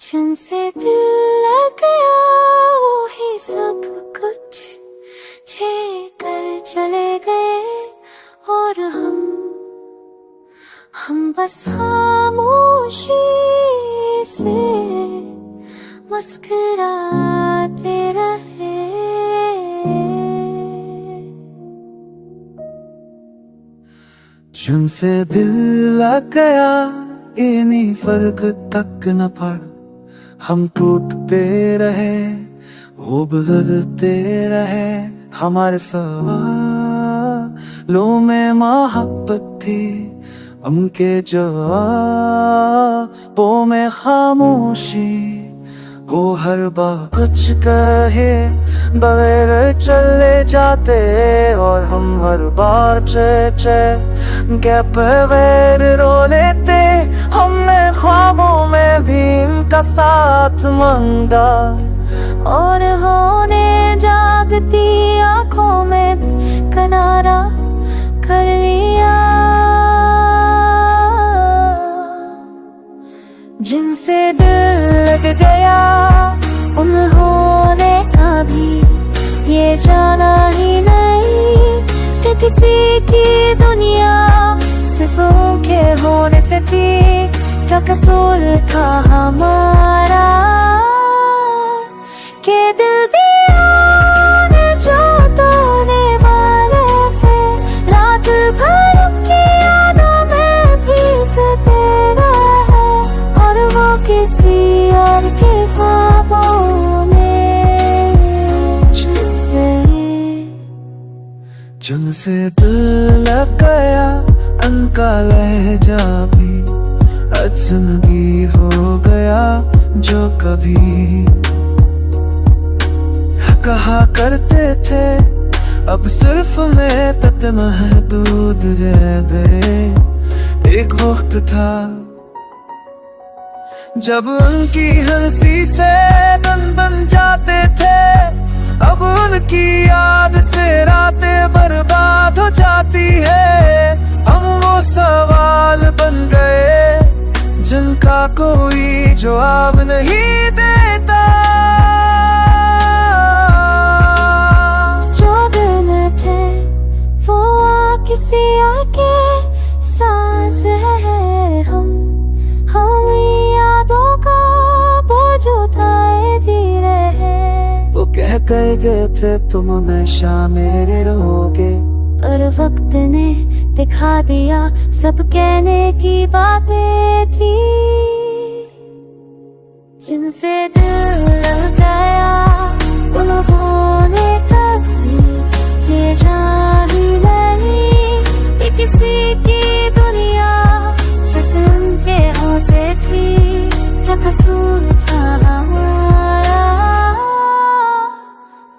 जिनसे दिल लग गया वो ही सब कुछ छे कर चले गए और हम बस खामोशी से मुस्कुराते रहे। जिनसे दिल लग गया इन्हीं फर्क तक न पड़, हम टूटते रहे वो बदलते रहे। हमारे सवालों में मोहब्बत थी, उनके जवाबों में खामोशी। वो हर बार कुछ कहे बगैर चले जाते और हम हर बार गैप बगैर रो लेते। हमने ख्वाबों में भी इनका साथ मांगा और होने जागती आंखों में किनारा कर लिया। जिनसे दिल लग गया उन्होंने कभी ये जाना ही नहीं कि किसी की दुनिया सिर्फ उनके होने से थी। क्या कसूर था हमारा के दिल दिया ने जो तोड़ने वाले थे। रात भर की यादों में भीगते रहे और वो किसी और के ख्वाबों में छुपे। जिनसे दिल लग गया उनका लहजा भी अजनबी हो गया। जो कभी कहा करते थे अब सिर्फ मैं तक महदूद रह गए। एक वक्त था जब उनकी हंसी से दिन बन जाते थे, अब उनकी याद से रातें बर्बाद हो जाती है। हम वो सवाल बन गए जिनका कोई जवाब नहीं देता। जो दिन थे वो किसी और के सांस है। हम यादों का बोझ उठाए जी रहे। वो कह कर गए थे तुम हमेशा मेरे रहोगे, पर वक्त ने दिखा दिया सब कहने की बातें थी। जिनसे दिल लग गया उन्होंने कभी ये जान ही नहीं कि किसी की दुनिया सिर्फ उनके हों से थी। क्या कसूर था हमारा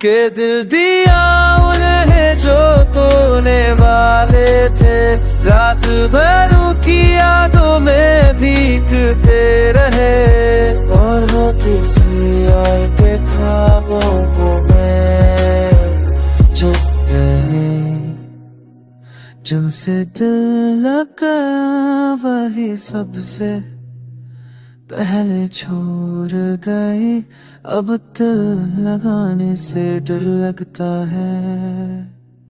के दिल दिया उन्हें जो तोड़ने वाले थे। रात भर की यादों में भीगते रहे और वो किसी और के ख्वाबों को मैं छुप गए। जिनसे दिल लगा वही सबसे पहले छोड़ गई। अब दिल लगाने से डर लगता है।